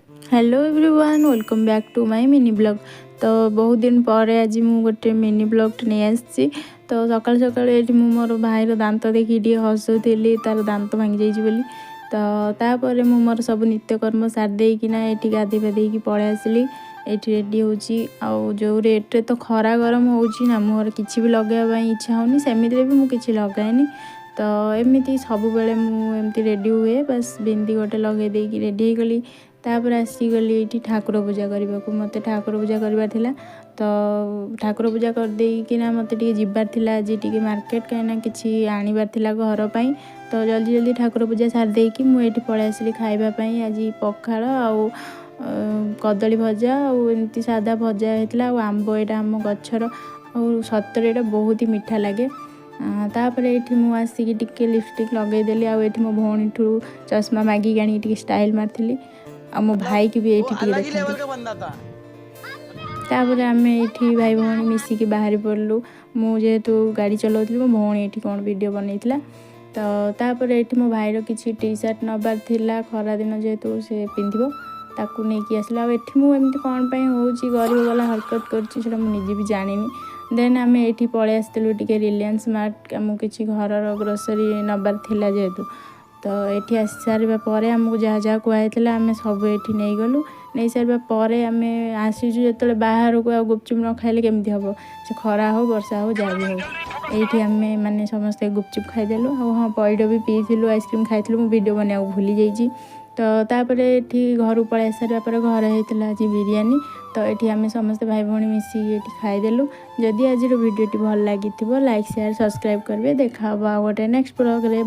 Hello everyone welcome back to my mini blog. तो बहुत दिन पर आज मु गोटे मिनी ब्लॉग नहीं आसी। तो सकाल सकाल ये मोर भाईर दांत देखी हसुली तार दांत भांगी जाइए। तो तापर मु मोर सब नित्यकर्म सारदेकिना ये गाधे पाधे पलि आसली। ये रेडी हो जो रेट्रे तो खरा गरम होना मुहर किसी भी लगाई इच्छा होनी सेमिति भी मुझे लगाएनि। तो एमती सब बेले मुझे रेडी हुए बस बिंदी गोटे लगे देकी रेडी गली। तापर आसीगली ये ठाकुर पूजा करने को मत ठाकुर पूजा करवा थिला। तो ठाकुर पूजा कर देकिना मत जीवार थिला आज टी मार्केट कहीं किसी आनिबार थिला घर पाई। तो जल्दी जल्दी ठाकुर पूजा सार देकी मुझे पलि आसली खाइबापी। आज पखाल आउ कदली भजा आमती सादा भजा होता आंब यहाँ आम गचर सतर यहाँ बहुत ही मीठा लगे। तापर ये मुझे आसिक टिके लिपस्टिक लगेदेली आउ मो भौणी ठू चश्मा मागिक आनी स्टाइल मारी आ मो भाई की भी ये तापर आम ये भाई भौणी मिसिकी बाहरी पड़लु। मुझेतु गाड़ी चलाऊली मो भौणी ये कौन वीडियो बनई। तो तापर ये मो भाईर किसी टी सार्ट नबार थिला खरा दिन जेहेतु से पिंधिबो ताकू नहीं आसला। एठी मुझे कौन हो गरीब वाला हरकत कर मुझे भी जानी। देन आम ये पलि आसलु टे रिलायंस मार्ट आमको किसी घर ग्रोसरी नबार थिला जेहेतु। तो ये आसी सारा पर आमको जहाँ जहाँ कहला आम सब ये नहीं गलु। नहीं सारा पर आम आसीचु जो बाहर को गुपचुप न खाइले केमती हम से खरा हो वर्षा हो जहाँ भी हो। ये आम मैंने समस्ते गुपचुप खाईदेलु। हाँ पैड भी पीलु आइसक्रीम खाई वीडियो बना भूली जाइए। तो तापर ये घर पलि सारा पर घर होता आज बिरियानी। तो ये आम समस्ते भाई भौणी मिसिक खाईदेलु। जदि आज वीडियो भल लगी लाइक शेयर सब्सक्राइब करेंगे। देखा गोटे नेक्स्ट ब्लॉग रे।